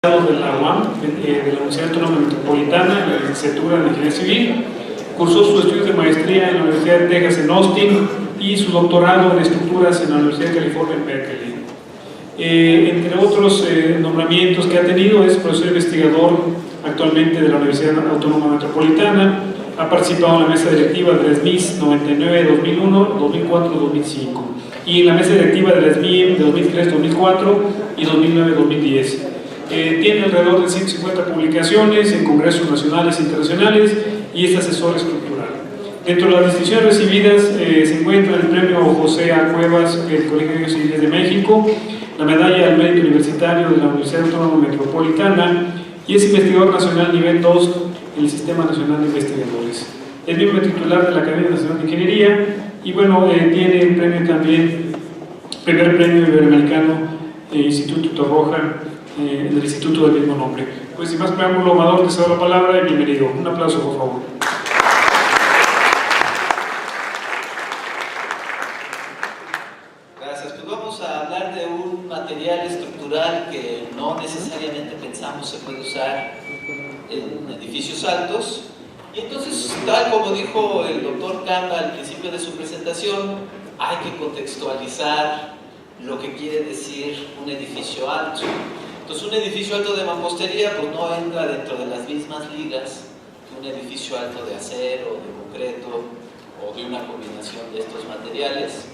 de la UAM, de la Universidad Autónoma Metropolitana, en la licenciatura de Ingeniería Civil. Cursó sus estudios de maestría en la Universidad de Texas en Austin y su doctorado en estructuras en la Universidad de California en Berkeley. Entre otros nombramientos que ha tenido, es profesor investigador actualmente de la Universidad Autónoma Metropolitana. Ha participado en la mesa directiva de SMIS 99-2001, 2004-2005 y en la mesa directiva de la SMIM de 2003-2004 y 2009-2010. Tiene alrededor de 150 publicaciones en congresos nacionales e internacionales y es asesor estructural. Dentro de las distinciones recibidas se encuentra el premio José A. Cuevas del Colegio de Civiles de México, la medalla al mérito universitario de la Universidad Autónoma Metropolitana y es investigador nacional nivel 2 en el Sistema Nacional de Investigadores. Es miembro titular de la Academia Nacional de Ingeniería y bueno, tiene el premio también, primer premio iberoamericano Instituto Torroja, en el instituto del mismo nombre. Pues sin más preámbulo, Amador, te cedo la palabra y bienvenido. Un aplauso, por favor. Gracias. Pues vamos a hablar de un material estructural que no necesariamente pensamos se puede usar en edificios altos. Y entonces, tal como dijo el doctor Camba al principio de su presentación, hay que contextualizar lo que quiere decir un edificio alto. Entonces, un edificio alto de mampostería pues no entra dentro de las mismas ligas que un edificio alto de acero, de concreto o de una combinación de estos materiales.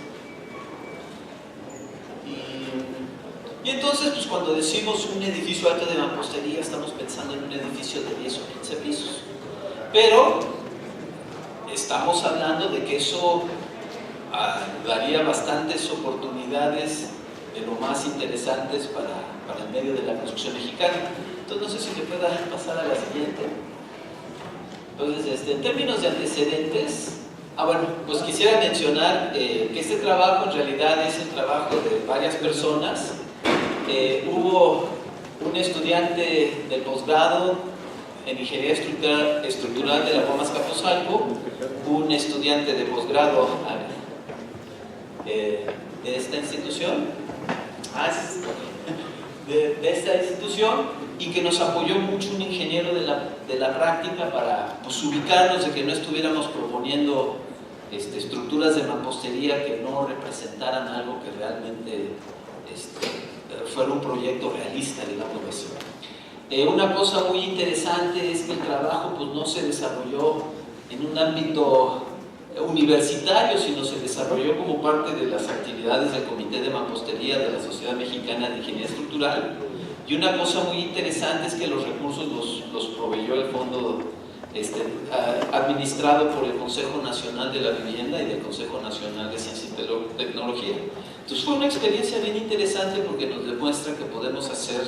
Y entonces, pues cuando decimos un edificio alto de mampostería, estamos pensando en un edificio de 10 o 15 pisos. Pero estamos hablando de que eso daría bastantes oportunidades de lo más interesantes para el medio de la construcción mexicana. Entonces, no sé si me pueda pasar a la siguiente. Entonces, en términos de antecedentes, bueno, pues quisiera mencionar que este trabajo en realidad es el trabajo de varias personas. Hubo un estudiante del posgrado en Ingeniería Estructural de la UAM Azcapotzalco, un estudiante de posgrado de esta institución, de esta institución, y que nos apoyó mucho un ingeniero de la práctica para pues, ubicarnos de que no estuviéramos proponiendo estructuras de mampostería que no representaran algo que realmente fuera un proyecto realista, digamos así. Una cosa muy interesante es que el trabajo pues, no se desarrolló en un ámbito universitario, sino se desarrolló como parte de las actividades del Comité de Mampostería de la Sociedad Mexicana de Ingeniería Estructural. Y una cosa muy interesante es que los recursos los proveyó el fondo administrado por el Consejo Nacional de la Vivienda y del Consejo Nacional de Ciencia y Tecnología. Entonces fue una experiencia bien interesante porque nos demuestra que podemos hacer,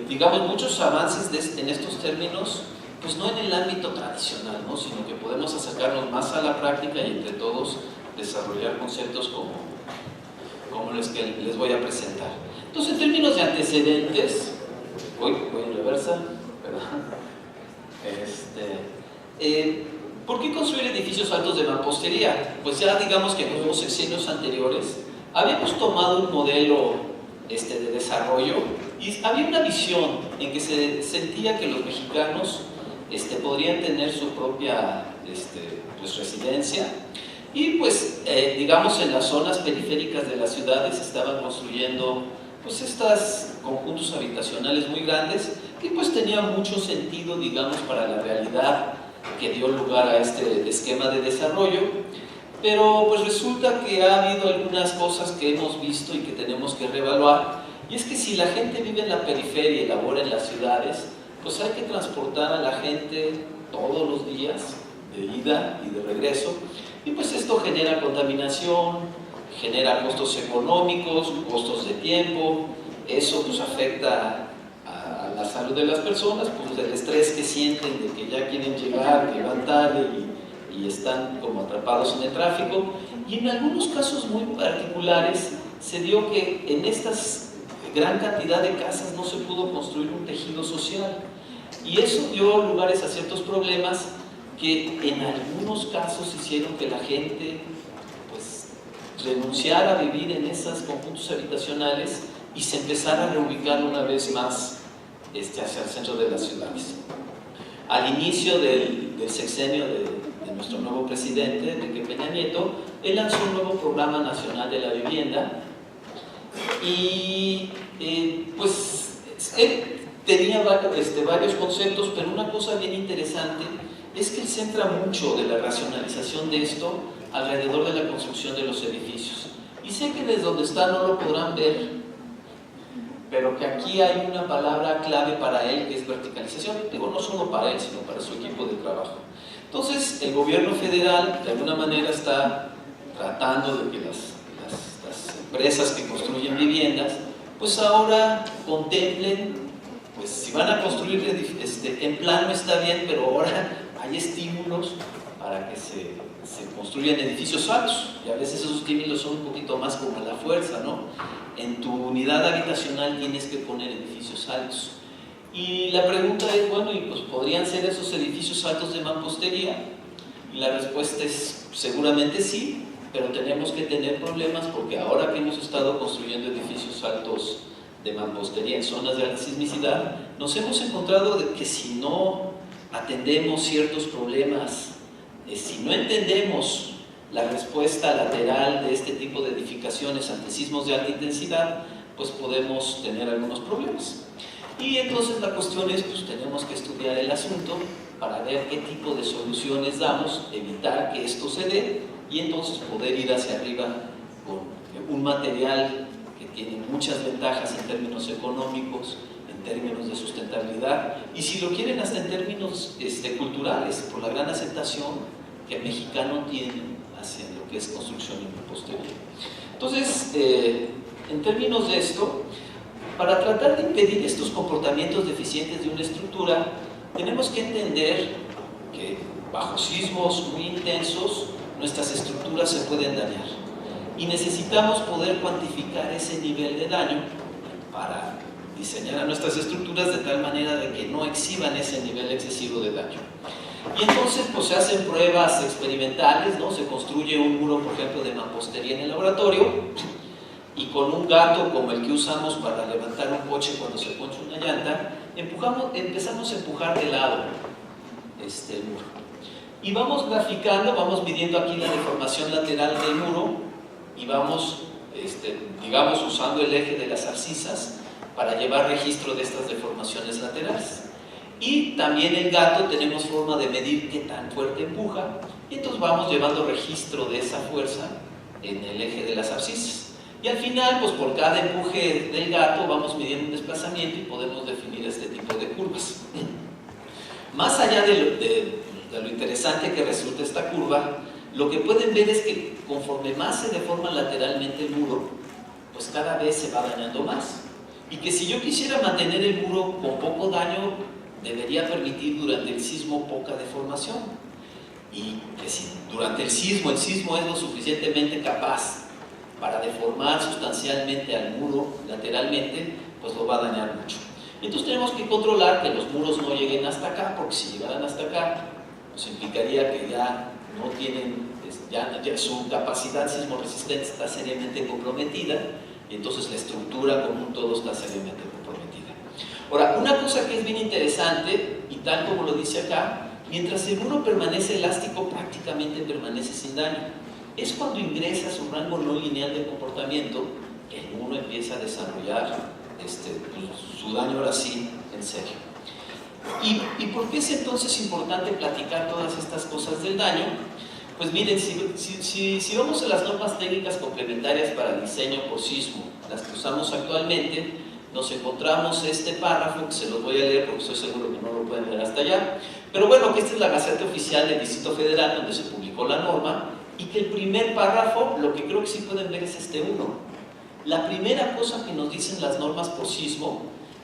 digamos, muchos avances en estos términos, pues no en el ámbito tradicional, ¿no? Sino que podemos acercarnos más a la práctica y entre todos desarrollar conceptos como los que les voy a presentar. Entonces, en términos de antecedentes, voy en reversa, ¿verdad? ¿Por qué construir edificios altos de mampostería? Pues ya digamos que en los sexenios anteriores habíamos tomado un modelo de desarrollo y había una visión en que se sentía que los mexicanos podrían tener su propia pues, residencia y pues digamos en las zonas periféricas de las ciudades se estaban construyendo pues estos conjuntos habitacionales muy grandes y pues tenía mucho sentido digamos para la realidad que dio lugar a este esquema de desarrollo, pero pues resulta que ha habido algunas cosas que hemos visto y que tenemos que reevaluar, y es que si la gente vive en la periferia y labora en las ciudades, pues hay que transportar a la gente todos los días de ida y de regreso, y pues esto genera contaminación, genera costos económicos, costos de tiempo, eso pues afecta a la salud de las personas, pues el estrés que sienten de que ya quieren llegar, que van tarde y están como atrapados en el tráfico, y en algunos casos muy particulares se dio que en estas gran cantidad de casas no se pudo construir un tejido social, y eso dio lugares a ciertos problemas que en algunos casos hicieron que la gente pues renunciara a vivir en esos conjuntos habitacionales y se empezara a reubicar una vez más hacia el centro de las ciudades. Al inicio del sexenio de nuestro nuevo presidente, Enrique Peña Nieto, él lanzó un nuevo programa nacional de la vivienda y pues él tenía varios conceptos, pero una cosa bien interesante es que él centra mucho de la racionalización de esto alrededor de la construcción de los edificios. Y sé que desde donde está no lo podrán ver, pero que aquí hay una palabra clave para él, que es verticalización. Digo, no solo para él, sino para su equipo de trabajo. Entonces, el gobierno federal, de alguna manera, está tratando de que las empresas que construyen viviendas, pues ahora contemplen, pues si van a construir en plano está bien, pero ahora hay estímulos para que se construyan edificios altos, y a veces esos estímulos son un poquito más como a la fuerza, ¿no? En tu unidad habitacional tienes que poner edificios altos. Y la pregunta es, bueno, ¿y pues podrían ser esos edificios altos de mampostería? Y la respuesta es, seguramente sí, pero tenemos que tener problemas porque ahora que hemos estado construyendo edificios altos de mampostería en zonas de alta sismicidad, nos hemos encontrado de que si no atendemos ciertos problemas, si no entendemos la respuesta lateral de este tipo de edificaciones ante sismos de alta intensidad, pues podemos tener algunos problemas. Y entonces la cuestión es, pues tenemos que estudiar el asunto para ver qué tipo de soluciones damos, evitar que esto se dé y entonces poder ir hacia arriba con un material que tiene muchas ventajas en términos económicos, en términos de sustentabilidad y si lo quieren hasta en términos culturales, por la gran aceptación que el mexicano tiene hacia lo que es construcción y mampostería. Entonces, en términos de esto, para tratar de impedir estos comportamientos deficientes de una estructura, tenemos que entender que bajo sismos muy intensos, nuestras estructuras se pueden dañar. Y necesitamos poder cuantificar ese nivel de daño para diseñar a nuestras estructuras de tal manera de que no exhiban ese nivel excesivo de daño. Y entonces pues se hacen pruebas experimentales, ¿no? Se construye un muro, por ejemplo, de mampostería en el laboratorio y con un gato como el que usamos para levantar un coche cuando se poncha una llanta, empezamos a empujar de lado el muro. Y vamos graficando, vamos midiendo aquí la deformación lateral del muro y vamos, digamos, usando el eje de las abscisas para llevar registro de estas deformaciones laterales. Y también el gato tenemos forma de medir qué tan fuerte empuja y entonces vamos llevando registro de esa fuerza en el eje de las abscisas. Y al final, pues por cada empuje del gato vamos midiendo un desplazamiento y podemos definir este tipo de curvas. Más allá de lo interesante que resulta esta curva, lo que pueden ver es que conforme más se deforma lateralmente el muro, pues cada vez se va dañando más. Y que si yo quisiera mantener el muro con poco daño, debería permitir durante el sismo poca deformación. Y que si durante el sismo es lo suficientemente capaz para deformar sustancialmente al muro lateralmente, pues lo va a dañar mucho. Entonces tenemos que controlar que los muros no lleguen hasta acá, porque si llegaran hasta acá, pues implicaría que ya no tienen, ya su capacidad sismoresistente está seriamente comprometida, y entonces la estructura como un todo está seriamente comprometida. Ahora, una cosa que es bien interesante, y tal como lo dice acá, mientras el muro permanece elástico, prácticamente permanece sin daño. Es cuando ingresa su rango no lineal de comportamiento que el muro empieza a desarrollar su daño ahora sí, en serio. ¿Y por qué es entonces importante platicar todas estas cosas del daño? Pues miren, si vamos a las normas técnicas complementarias para diseño por sismo, las que usamos actualmente, nos encontramos este párrafo, que se los voy a leer porque estoy seguro que no lo pueden leer hasta allá, pero bueno, que esta es la Gaceta Oficial del Distrito Federal donde se publicó la norma, y que el primer párrafo, lo que creo que sí pueden ver es uno. La primera cosa que nos dicen las normas por sismo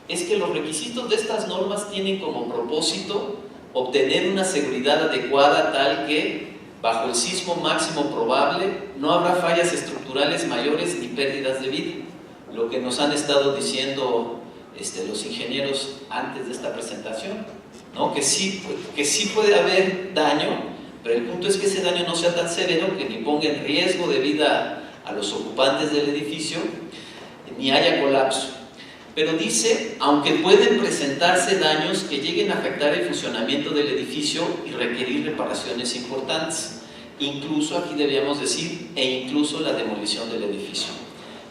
es que los requisitos de estas normas tienen como propósito obtener una seguridad adecuada tal que, bajo el sismo máximo probable, no habrá fallas estructurales mayores ni pérdidas de vida. Lo que nos han estado diciendo los ingenieros antes de esta presentación, ¿no? que sí puede haber daño, pero el punto es que ese daño no sea tan severo que ni ponga en riesgo de vida a los ocupantes del edificio, ni haya colapso. pero dice, aunque pueden presentarse daños que lleguen a afectar el funcionamiento del edificio y requerir reparaciones importantes. Incluso, aquí debíamos decir, e incluso la demolición del edificio.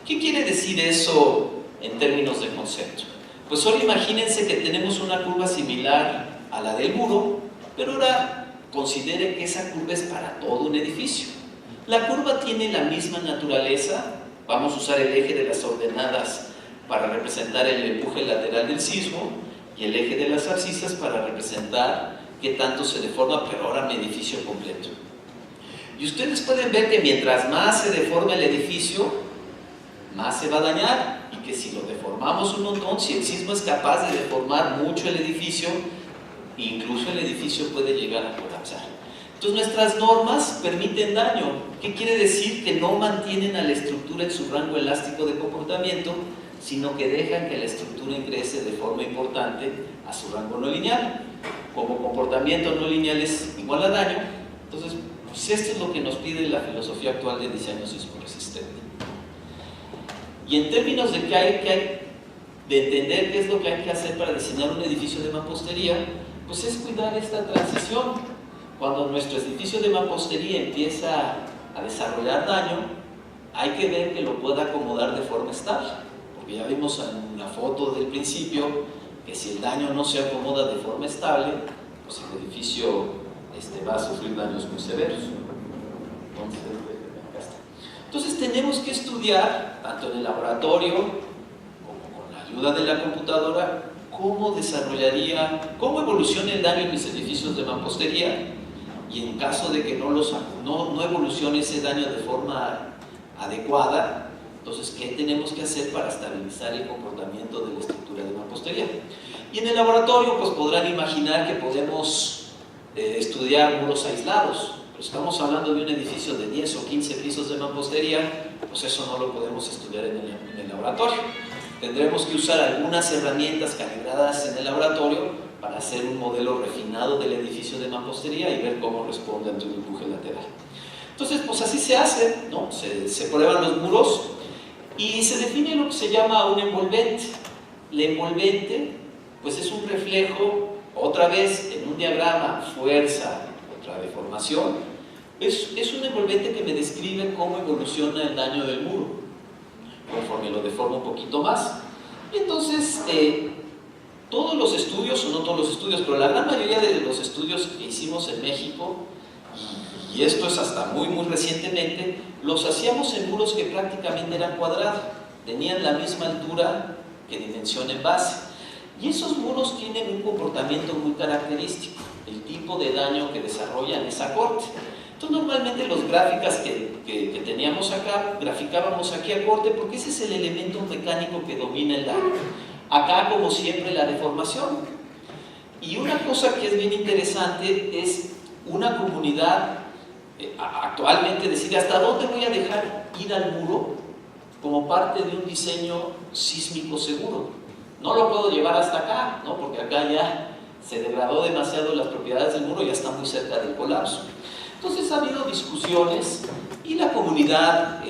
¿Qué quiere decir eso en términos de concepto? Pues solo imagínense que tenemos una curva similar a la del muro, pero ahora considere que esa curva es para todo un edificio. La curva tiene la misma naturaleza. Vamos a usar el eje de las ordenadas para representar el empuje lateral del sismo y el eje de las abscisas para representar qué tanto se deforma, pero ahora mi edificio completo. Y ustedes pueden ver que mientras más se deforma el edificio, más se va a dañar, y que si lo deformamos un montón, si el sismo es capaz de deformar mucho el edificio, incluso el edificio puede llegar a colapsar. Entonces nuestras normas permiten daño. ¿Qué quiere decir? Que no mantienen a la estructura en su rango elástico de comportamiento, sino que dejan que la estructura ingrese de forma importante a su rango no lineal. Como comportamiento no lineal es igual a daño, entonces pues esto es lo que nos pide la filosofía actual de diseño sismo resistente. Y en términos de de entender qué es lo que hay que hacer para diseñar un edificio de mampostería, pues es cuidar esta transición. Cuando nuestro edificio de mampostería empieza a desarrollar daño, hay que ver que lo pueda acomodar de forma estable, porque ya vimos en la foto del principio que si el daño no se acomoda de forma estable, pues el edificio va a sufrir daños muy severos. Entonces tenemos que estudiar, tanto en el laboratorio como con la ayuda de la computadora, cómo evoluciona el daño en mis edificios de mampostería, y en caso de que no evolucione ese daño de forma adecuada, entonces ¿qué tenemos que hacer para estabilizar el comportamiento de la estructura de mampostería? Y en el laboratorio pues podrán imaginar que podemos estudiar muros aislados, pero estamos hablando de un edificio de 10 o 15 pisos de mampostería, pues eso no lo podemos estudiar en el laboratorio. Tendremos que usar algunas herramientas calibradas en el laboratorio para hacer un modelo refinado del edificio de mampostería y ver cómo responde ante un empuje lateral. Entonces, pues así se hace, ¿no? Se prueban los muros y se define lo que se llama un envolvente. El envolvente, pues es un reflejo, otra vez en un diagrama, fuerza contra deformación. Es un envolvente que me describe cómo evoluciona el daño del muro conforme lo deforma un poquito más. Y entonces, todos los estudios, o no todos los estudios, pero la gran mayoría de los estudios que hicimos en México, y esto es hasta muy recientemente, los hacíamos en muros que prácticamente eran cuadrados, tenían la misma altura que dimensión en base. Y esos muros tienen un comportamiento muy característico. El tipo de daño que desarrollan es a corte. Entonces normalmente los gráficas que teníamos acá, graficábamos aquí a corte porque ese es el elemento mecánico que domina el daño. Acá, como siempre, la deformación. Y una cosa que es bien interesante es una comunidad actualmente decide hasta dónde voy a dejar ir al muro como parte de un diseño sísmico seguro. No lo puedo llevar hasta acá, ¿no? Porque acá ya se degradó demasiado las propiedades del muro y ya está muy cerca del colapso. Entonces ha habido discusiones y la comunidad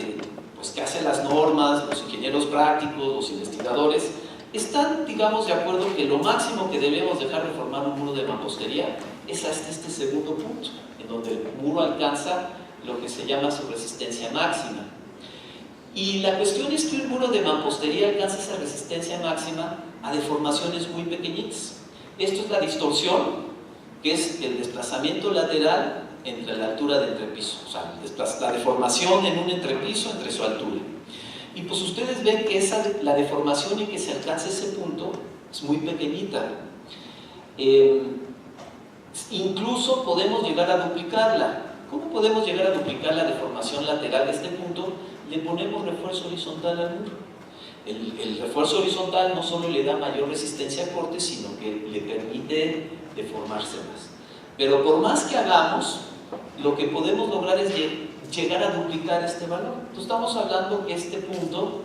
pues, que hace las normas, los ingenieros prácticos, los investigadores, están, digamos, de acuerdo que lo máximo que debemos dejar de formar un muro de mampostería es hasta este segundo punto, en donde el muro alcanza lo que se llama su resistencia máxima. Y la cuestión es que un muro de mampostería alcanza esa resistencia máxima a deformaciones muy pequeñitas. Esto es la distorsión, que es el desplazamiento lateral entre la altura del entrepiso, o sea, la deformación en un entrepiso entre su altura. Y pues ustedes ven que la deformación en que se alcanza ese punto es muy pequeñita. Incluso podemos llegar a duplicarla. ¿Cómo podemos llegar a duplicar la deformación lateral de este punto? Le ponemos refuerzo horizontal al muro. El refuerzo horizontal no solo le da mayor resistencia a corte, sino que le permite deformarse más. Pero por más que hagamos, lo que podemos lograr es llegar a duplicar este valor. Entonces estamos hablando que este punto,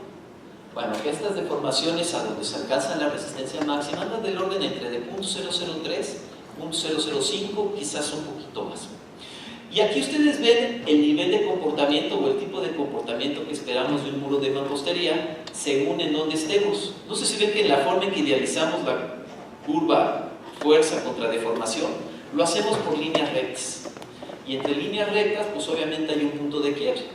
bueno, que estas deformaciones a donde se alcanza la resistencia máxima andan del orden entre de 0.003, 0.005, quizás un poquito más. Y aquí ustedes ven el nivel de comportamiento o el tipo de comportamiento que esperamos de un muro de mampostería según en dónde estemos. No sé si ven que en la forma en que idealizamos la curva fuerza contra deformación, lo hacemos por líneas rectas. Y entre líneas rectas, pues obviamente hay un punto de quiebre.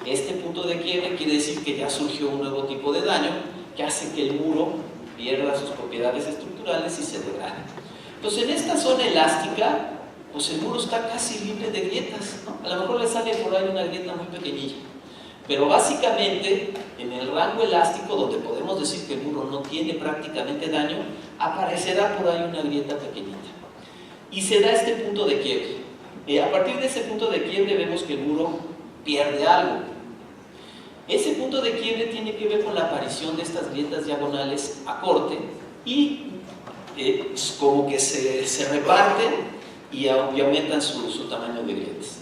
Este punto de quiebre quiere decir que ya surgió un nuevo tipo de daño que hace que el muro pierda sus propiedades estructurales y se degrade. Entonces, en esta zona elástica, pues el muro está casi libre de grietas, ¿no? A lo mejor le sale por ahí una grieta muy pequeñilla. Pero básicamente, en el rango elástico, donde podemos decir que el muro no tiene prácticamente daño, aparecerá por ahí una grieta pequeñita. Y se da este punto de quiebre. A partir de ese punto de quiebre vemos que el muro pierde algo. Ese punto de quiebre tiene que ver con la aparición de estas grietas diagonales a corte y como que se reparten y aumentan su tamaño de grietas.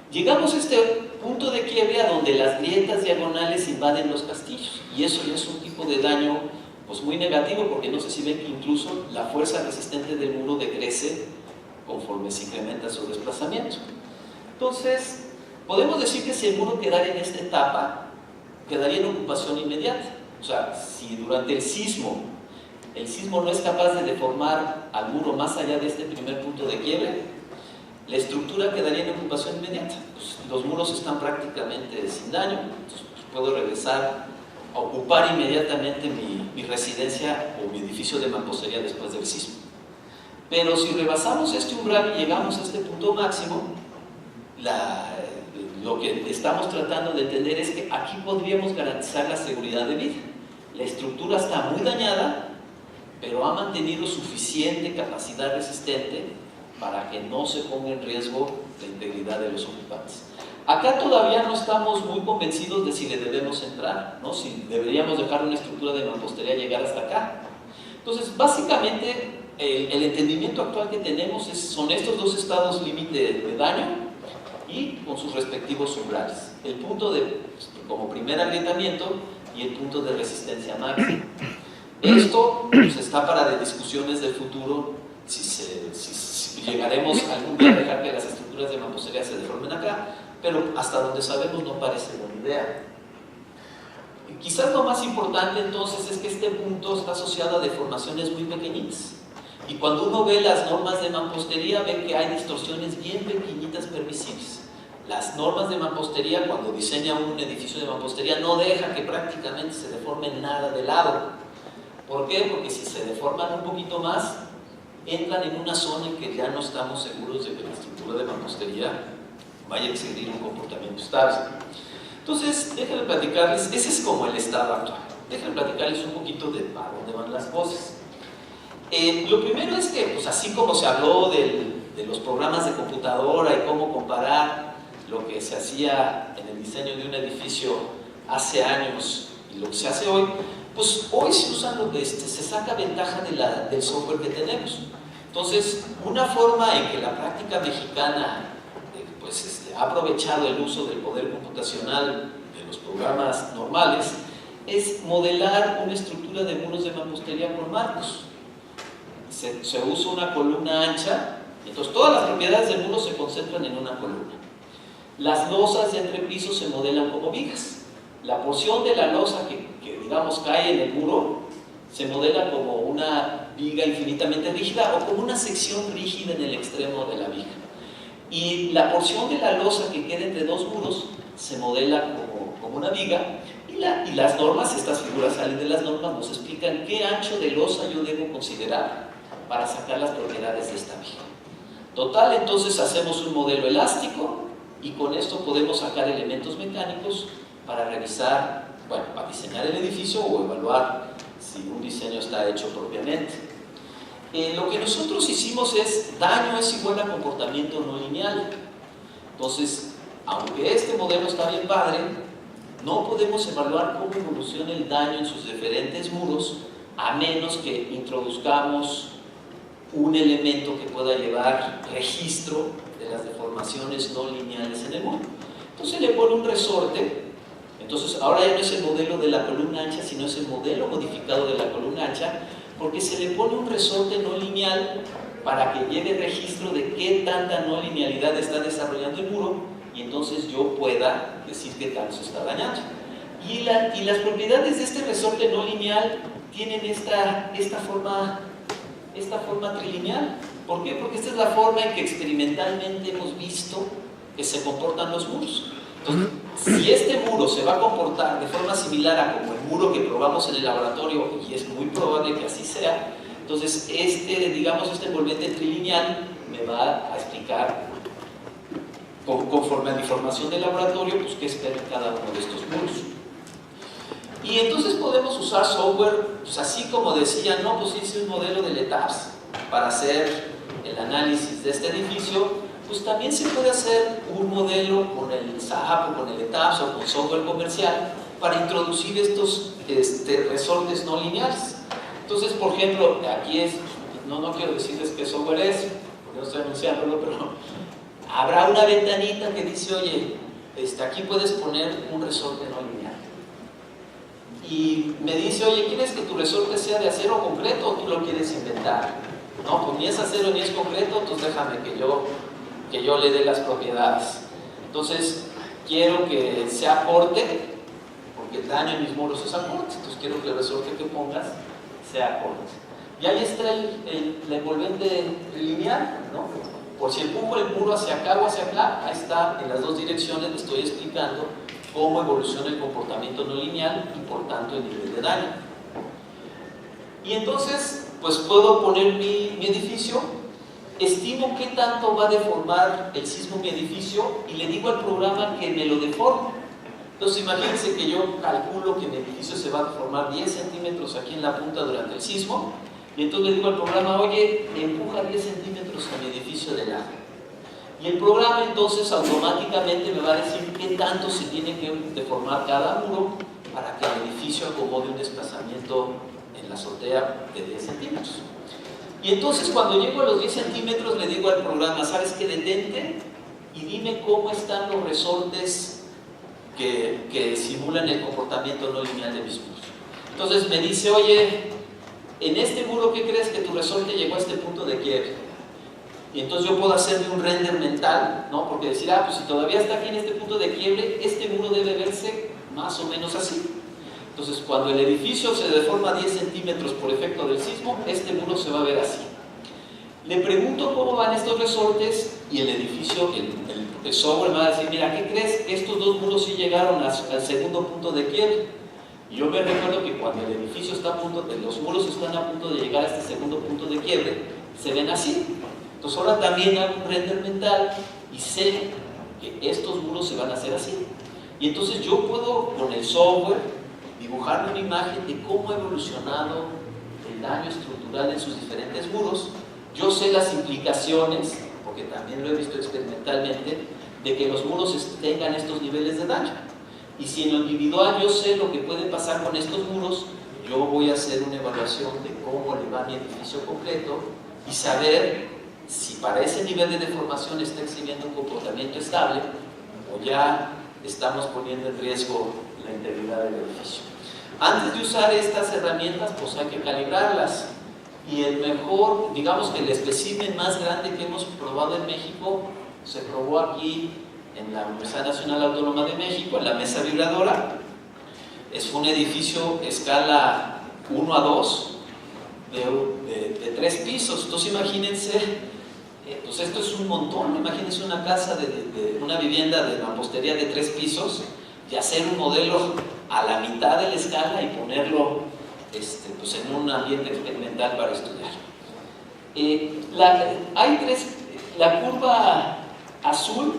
Llegamos a este punto de quiebre a donde las grietas diagonales invaden los castillos y eso ya es un tipo de daño pues muy negativo, porque no sé si ven que incluso la fuerza resistente del muro decrece conforme se incrementa su desplazamiento. Entonces, podemos decir que si el muro quedara en esta etapa, quedaría en ocupación inmediata. O sea, si durante el sismo no es capaz de deformar al muro más allá de este primer punto de quiebre, la estructura quedaría en ocupación inmediata. Pues, los muros están prácticamente sin daño, entonces pues, puedo regresar a ocupar inmediatamente mi residencia o mi edificio de mampostería después del sismo. Pero si rebasamos este umbral y llegamos a este punto máximo, lo que estamos tratando de entender es que aquí podríamos garantizar la seguridad de vida. La estructura está muy dañada, pero ha mantenido suficiente capacidad resistente para que no se ponga en riesgo la integridad de los ocupantes. Acá todavía no estamos muy convencidos de si le debemos entrar, ¿no? Si deberíamos dejar una estructura de mampostería llegar hasta acá. Entonces, básicamente, el entendimiento actual que tenemos son estos dos estados límite de daño y con sus respectivos umbrales. El punto como primer agrietamiento y el punto de resistencia máxima. Esto pues, está para de discusiones del futuro, si llegaremos algún día a dejar que las estructuras de mampostería se deformen acá, pero hasta donde sabemos no parece buena idea. Quizás lo más importante entonces es que este punto está asociado a deformaciones muy pequeñitas. Y cuando uno ve las normas de mampostería, ve que hay distorsiones bien pequeñitas permisibles. Las normas de mampostería, cuando diseña un edificio de mampostería, no deja que prácticamente se deforme nada de lado. ¿Por qué? Porque si se deforman un poquito más, entran en una zona en que ya no estamos seguros de que la estructura de mampostería vaya a seguir un comportamiento estable. Entonces, déjenme platicarles, ese es como el estado actual. Déjenme platicarles un poquito de para dónde van las cosas. Lo primero es que, pues así como se habló de los programas de computadora y cómo comparar lo que se hacía en el diseño de un edificio hace años y lo que se hace hoy, pues hoy se usan se saca ventaja del software que tenemos. Entonces, una forma en que la práctica mexicana ha aprovechado el uso del poder computacional de los programas normales es modelar una estructura de muros de mampostería con marcos. Se usa una columna ancha, entonces todas las propiedades del muro se concentran en una columna. Las losas de entrepiso se modelan como vigas. La porción de la losa que digamos cae en el muro se modela como una viga infinitamente rígida o como una sección rígida en el extremo de la viga. Y la porción de la losa que queda entre dos muros se modela como una viga y las normas, estas figuras salen de las normas, nos explican qué ancho de losa yo debo considerar para sacar las propiedades de esta viga. Total, entonces hacemos un modelo elástico y con esto podemos sacar elementos mecánicos para revisar, bueno, para diseñar el edificio o evaluar si un diseño está hecho propiamente. Lo que nosotros hicimos es daño es igual a comportamiento no lineal. Entonces, aunque este modelo está bien padre, no podemos evaluar cómo evoluciona el daño en sus diferentes muros a menos que introduzcamos un elemento que pueda llevar registro de las deformaciones no lineales en el muro. Entonces le pone un resorte en Entonces ahora ya no es el modelo de la columna ancha, sino es el modelo modificado de la columna ancha, porque se le pone un resorte no lineal para que lleve registro de qué tanta no linealidad está desarrollando el muro, y entonces yo pueda decir qué tanto se está dañando. Y las propiedades de este resorte no lineal tienen esta forma trilineal. ¿Por qué? Porque esta es la forma en que experimentalmente hemos visto que se comportan los muros. Entonces, si este muro se va a comportar de forma similar a como el muro que probamos en el laboratorio, y es muy probable que así sea, entonces este envolvente trilineal me va a explicar, conforme a la información del laboratorio, pues qué espera en cada uno de estos muros. Y entonces podemos usar software, pues así como decía, no, pues hice un modelo de LETAPS para hacer el análisis de este edificio, pues también se puede hacer un modelo con el SAP o con el LETAPS o con software comercial para introducir estos resortes no lineales. Entonces, por ejemplo, aquí es, no quiero decirles qué software es, porque no estoy anunciándolo, pero habrá una ventanita que dice, oye, aquí puedes poner un resorte no lineal. Y me dice, oye, ¿quieres que tu resorte sea de acero o concreto o tú lo quieres inventar? No, pues ni es acero ni es concreto, entonces déjame que yo le dé las propiedades. Entonces, quiero que sea corte, porque el daño en mis muros es a corte, entonces quiero que el resorte que pongas sea corte. Y ahí está la envolvente lineal, ¿no? Por si empujo el muro hacia acá o hacia acá, ahí está, en las dos direcciones le estoy explicando cómo evoluciona el comportamiento no lineal y por tanto el nivel de daño. Y entonces, pues puedo poner mi edificio, estimo qué tanto va a deformar el sismo mi edificio y le digo al programa que me lo deforme. Entonces imagínense que yo calculo que mi edificio se va a deformar 10 centímetros aquí en la punta durante el sismo, y entonces le digo al programa, oye, empuja 10 centímetros a mi edificio de lado. Y el programa entonces automáticamente me va a decir qué tanto se tiene que deformar cada muro para que el edificio acomode un desplazamiento en la azotea de 10 centímetros. Y entonces cuando llego a los 10 centímetros le digo al programa, ¿sabes qué? Detente y dime cómo están los resortes que simulan el comportamiento no lineal de mis muros. Entonces me dice, oye, en este muro, ¿qué crees que tu resorte llegó a este punto de quiebre? Y entonces yo puedo hacerme un render mental, ¿no? Porque decir, pues si todavía está aquí en este punto de quiebre, este muro debe verse más o menos así. Entonces, cuando el edificio se deforma 10 centímetros por efecto del sismo, este muro se va a ver así. Le pregunto cómo van estos resortes y el edificio, el software me va a decir, mira, ¿qué crees? Estos dos muros sí llegaron al segundo punto de quiebre. Y yo me recuerdo que cuando el edificio está a punto, los muros están a punto de llegar a este segundo punto de quiebre, se ven así. Entonces ahora también hago un render mental y sé que estos muros se van a hacer así. Y entonces yo puedo, con el software, dibujar una imagen de cómo ha evolucionado el daño estructural en sus diferentes muros. Yo sé las implicaciones, porque también lo he visto experimentalmente, de que los muros tengan estos niveles de daño. Y si en lo individual yo sé lo que puede pasar con estos muros, yo voy a hacer una evaluación de cómo le va a mi edificio completo y saber si para ese nivel de deformación está exhibiendo un comportamiento estable o ya estamos poniendo en riesgo la integridad del edificio. Antes de usar estas herramientas, pues hay que calibrarlas. Y el mejor, digamos que el espécimen más grande que hemos probado en México, se probó aquí en la Universidad Nacional Autónoma de México, en la mesa vibradora. Es un edificio escala 1:2 de 3 pisos. Entonces imagínense, pues esto es un montón. Imagínense una casa, una vivienda de mampostería de 3 pisos y hacer un modelo a la mitad de la escala y ponerlo pues en un ambiente experimental para estudiar. La curva azul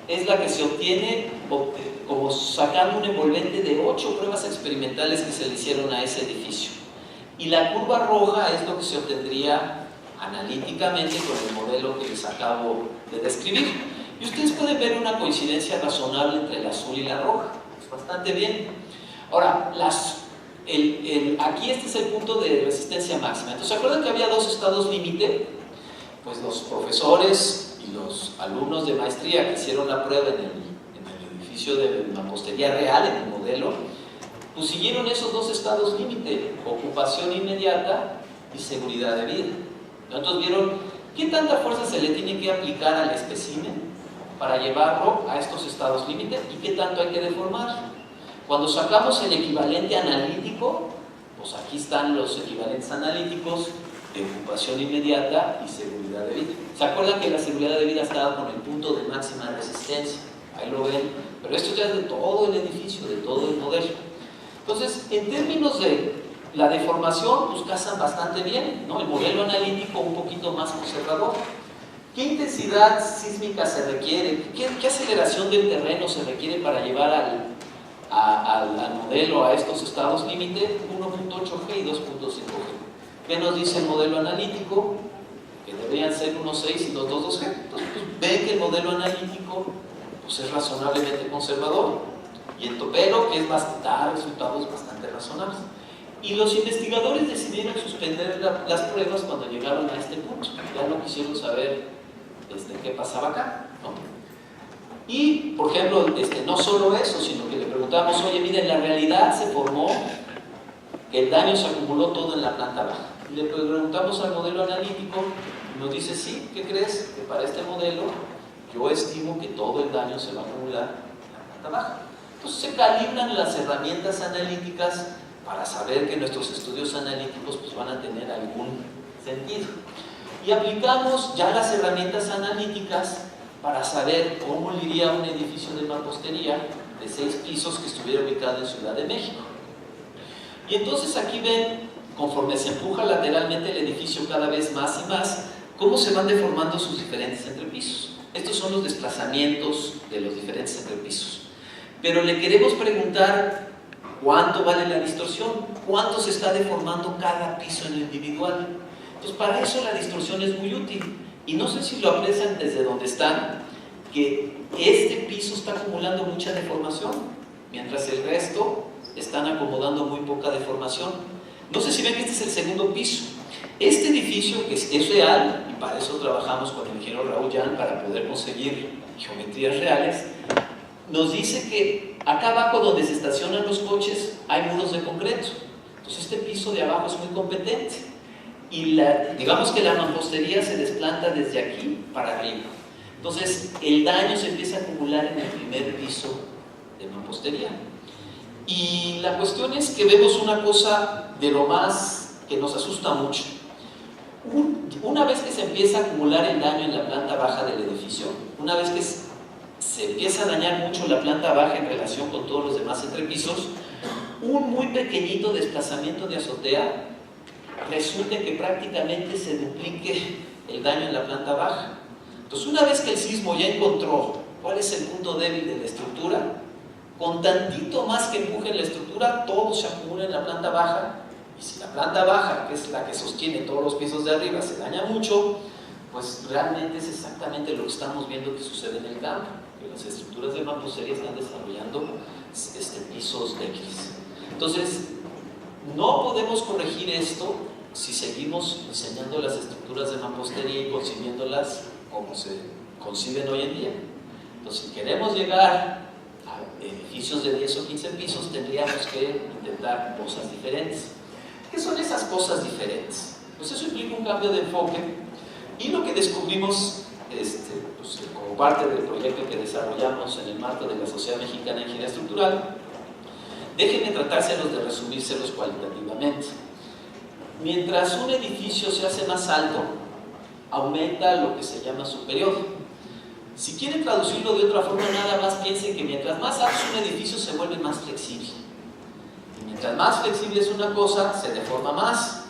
es la que se obtiene como sacando un envolvente de 8 pruebas experimentales que se le hicieron a ese edificio. Y la curva roja es lo que se obtendría analíticamente con el modelo que les acabo de describir. Y ustedes pueden ver una coincidencia razonable entre el azul y la roja. Es bastante bien. Ahora, aquí este es el punto de resistencia máxima. Entonces, ¿se acuerdan que había 2 estados límite? Pues los profesores y los alumnos de maestría que hicieron la prueba en el edificio edificio de mampostería real en el modelo, pues siguieron esos dos estados límite, ocupación inmediata y seguridad de vida. Entonces vieron qué tanta fuerza se le tiene que aplicar al espécimen para llevarlo a estos estados límite y qué tanto hay que deformar. Cuando sacamos el equivalente analítico, pues aquí están los equivalentes analíticos de ocupación inmediata y seguridad de vida. ¿Se acuerdan que la seguridad de vida estaba con el punto de máxima resistencia? Ahí lo ven, pero esto ya es de todo el edificio, de todo el modelo. Entonces, en términos de la deformación, pues casan bastante bien, ¿no? El modelo analítico un poquito más conservador. ¿Qué intensidad sísmica se requiere? ¿Qué aceleración del terreno se requiere para llevar al modelo a estos estados límite? 1.8G y 2.5G. ¿Qué nos dice el modelo analítico? Que deberían ser 1.6 y 2.2G. Entonces, pues, ven que el modelo analítico pues, es razonablemente conservador. Y el topero, que da resultados bastante razonables. Y los investigadores decidieron suspender las pruebas cuando llegaron a este punto. Ya no quisieron saber qué pasaba acá, ¿no? Y, por ejemplo, no solo eso, sino que le preguntamos, oye, mira, en la realidad se formó que el daño se acumuló todo en la planta baja. Y le preguntamos al modelo analítico, y nos dice, sí, ¿qué crees? Que para este modelo yo estimo que todo el daño se va a acumular en la planta baja. Entonces se calibran las herramientas analíticas para saber que nuestros estudios analíticos pues, van a tener algún sentido. Y aplicamos ya las herramientas analíticas para saber cómo le iría un edificio de mampostería de 6 pisos que estuviera ubicado en Ciudad de México. Y entonces aquí ven, conforme se empuja lateralmente el edificio cada vez más y más, cómo se van deformando sus diferentes entrepisos. Estos son los desplazamientos de los diferentes entrepisos. Pero le queremos preguntar cuánto vale la distorsión, cuánto se está deformando cada piso en lo individual. Entonces para eso la distorsión es muy útil. Y no sé si lo aprecian desde donde están, que este piso está acumulando mucha deformación, mientras el resto están acomodando muy poca deformación. No sé si ven que este es el segundo piso. Este edificio, que es real, y para eso trabajamos con el ingeniero Raúl Yan para poder conseguir geometrías reales, nos dice que acá abajo donde se estacionan los coches hay muros de concreto. Entonces este piso de abajo es muy competente. Y digamos que la mampostería se desplanta desde aquí para arriba. Entonces el daño se empieza a acumular en el primer piso de mampostería. Y la cuestión es que vemos una cosa de lo más que nos asusta mucho. Una vez que se empieza a acumular el daño en la planta baja del edificio, una vez que se empieza a dañar mucho la planta baja en relación con todos los demás entrepisos, un muy pequeñito desplazamiento de azotea resulta que prácticamente se duplique el daño en la planta baja. Entonces, una vez que el sismo ya encontró cuál es el punto débil de la estructura, con tantito más que empuje en la estructura, todo se acumula en la planta baja. Y si la planta baja, que es la que sostiene todos los pisos de arriba, se daña mucho, pues realmente es exactamente lo que estamos viendo que sucede en el campo, que las estructuras de mampostería están desarrollando pisos débiles. Entonces, no podemos corregir esto si seguimos diseñando las estructuras de mampostería y concibiéndolas como se conciben hoy en día. Entonces, si queremos llegar a edificios de 10 o 15 pisos, tendríamos que intentar cosas diferentes. ¿Qué son esas cosas diferentes? Pues eso implica un cambio de enfoque, y lo que descubrimos pues, como parte del proyecto que desarrollamos en el marco de la Sociedad Mexicana de Ingeniería Estructural, déjenme tratárselos de resumírselos cualitativamente. Mientras un edificio se hace más alto, aumenta lo que se llama su periodo. Si quieren traducirlo de otra forma, nada más piensen que mientras más alto es un edificio, se vuelve más flexible. Y mientras más flexible es una cosa, se deforma más.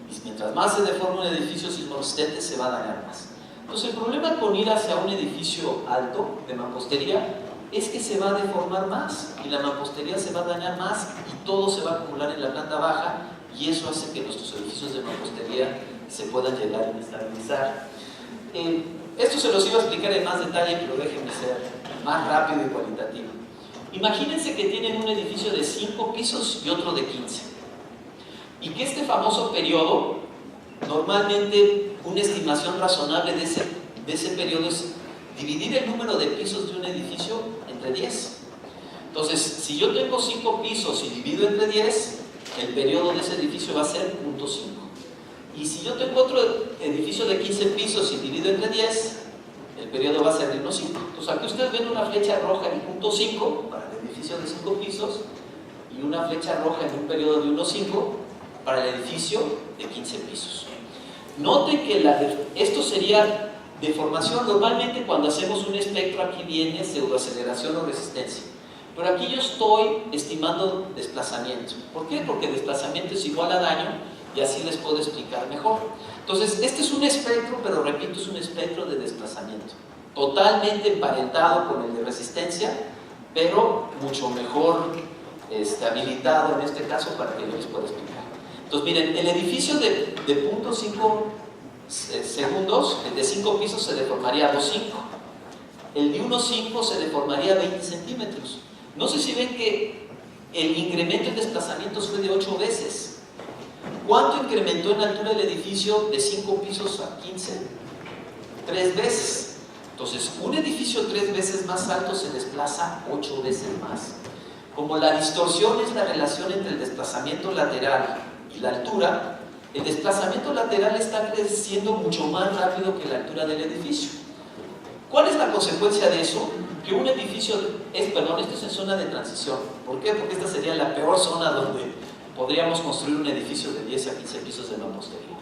Y mientras más se deforma un edificio sismoresistente, se va a dañar más. Entonces, el problema con ir hacia un edificio alto de mampostería es que se va a deformar más y la mampostería se va a dañar más y todo se va a acumular en la planta baja, y eso hace que nuestros edificios de mampostería se puedan llegar a inestabilizar. Esto se los iba a explicar en más detalle, pero déjenme ser más rápido y cualitativo. Imagínense que tienen un edificio de 5 pisos y otro de 15, y que este famoso periodo, normalmente una estimación razonable de ese periodo es dividir el número de pisos de un edificio entre 10. Entonces, si yo tengo 5 pisos y divido entre 10, el periodo de ese edificio va a ser 0.5. Y si yo tengo otro edificio de 15 pisos y divido entre 10, el periodo va a ser de 1.5. Entonces, aquí ustedes ven una flecha roja en 0.5 para el edificio de 5 pisos y una flecha roja en un periodo de 1.5 para el edificio de 15 pisos. Noten que esto sería deformación. Normalmente cuando hacemos un espectro aquí viene pseudoaceleración o resistencia. Pero aquí yo estoy estimando desplazamiento. ¿Por qué? Porque desplazamiento es igual a daño y así les puedo explicar mejor. Entonces, este es un espectro, pero repito, es un espectro de desplazamiento. Totalmente emparentado con el de resistencia, pero mucho mejor habilitado en este caso para que yo les pueda explicar. Entonces, miren, el edificio de 0.5 segundos, el de 5 pisos se deformaría a 2.5. El de 1.5 se deformaría a 20 centímetros. No sé si ven que el incremento en desplazamientos fue de 8 veces. ¿Cuánto incrementó en altura el edificio de 5 pisos a 15? 3 veces. Entonces, un edificio 3 veces más alto se desplaza 8 veces más. Como la distorsión es la relación entre el desplazamiento lateral y la altura, el desplazamiento lateral está creciendo mucho más rápido que la altura del edificio. ¿Cuál es la consecuencia de eso? Que un edificio esto es en zona de transición. ¿Por qué? Porque esta sería la peor zona donde podríamos construir un edificio de 10 a 15 pisos de mampostería.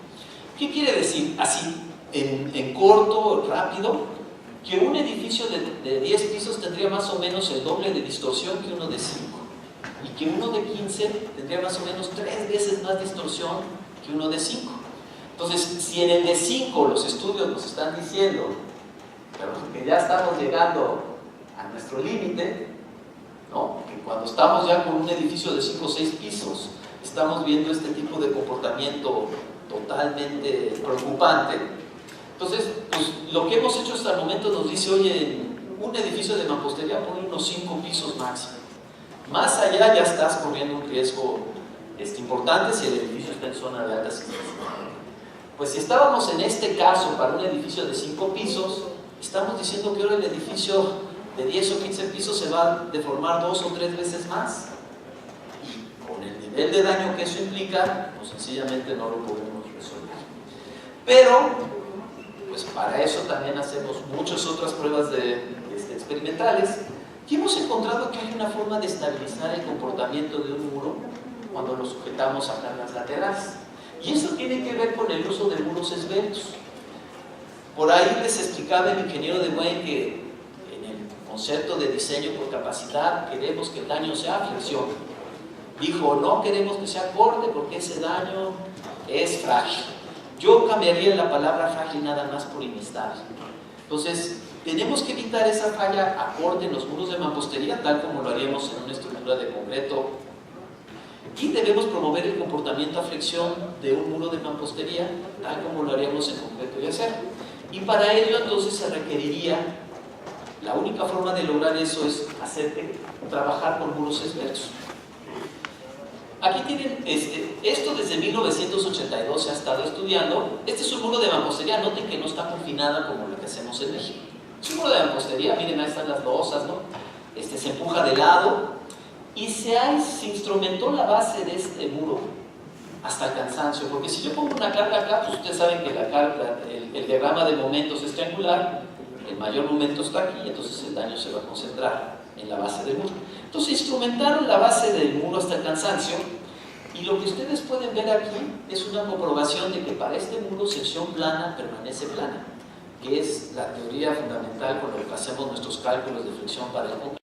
¿Qué quiere decir? Así, en corto, rápido, que un edificio de 10 pisos tendría más o menos el doble de distorsión que uno de 5. Y que uno de 15 tendría más o menos 3 veces más distorsión que uno de 5. Entonces, si en el de 5 los estudios nos están diciendo que ya estamos llegando a nuestro límite, ¿no? Que cuando estamos ya con un edificio de 5 o 6 pisos, estamos viendo este tipo de comportamiento totalmente preocupante. Entonces, pues, lo que hemos hecho hasta el momento nos dice, oye, un edificio de mampostería pone unos 5 pisos máximo. Más allá ya estás corriendo un riesgo importante si el edificio está en zona de alta sismicidad. Pues si estábamos en este caso para un edificio de 5 pisos, estamos diciendo que ahora el edificio de 10 o 15 pisos se va a deformar 2 o 3 veces más. Y con el nivel de daño que eso implica, pues sencillamente no lo podemos resolver. Pero, pues para eso también hacemos muchas otras pruebas experimentales y hemos encontrado que hay una forma de estabilizar el comportamiento de un muro cuando lo sujetamos a cargas laterales. Y eso tiene que ver con el uso de muros esbeltos. Por ahí les explicaba el ingeniero de Wayne que en el concepto de diseño por capacidad queremos que el daño sea flexión. Dijo, no queremos que sea corte porque ese daño es frágil. Yo cambiaría la palabra frágil nada más por inestable. Entonces, tenemos que evitar esa falla a corte en los muros de mampostería, tal como lo haríamos en una estructura de concreto. Y debemos promover el comportamiento a flexión de un muro de mampostería, tal como lo haríamos en concreto y acero. Y para ello, entonces, se requeriría, la única forma de lograr eso es trabajar con muros esbeltos. Aquí tienen, esto desde 1982 se ha estado estudiando. Este es un muro de mampostería, noten que no está confinada como lo que hacemos en México. Es un muro de mampostería, miren, ahí están las losas, ¿no? Se empuja de lado y se instrumentó la base de este muro hasta el cansancio, porque si yo pongo una carga acá, pues ustedes saben que el diagrama de momentos es triangular, el mayor momento está aquí, entonces el daño se va a concentrar en la base del muro. Entonces instrumentaron la base del muro hasta el cansancio y lo que ustedes pueden ver aquí es una comprobación de que para este muro sección plana permanece plana, que es la teoría fundamental con la que hacemos nuestros cálculos de flexión para el punto.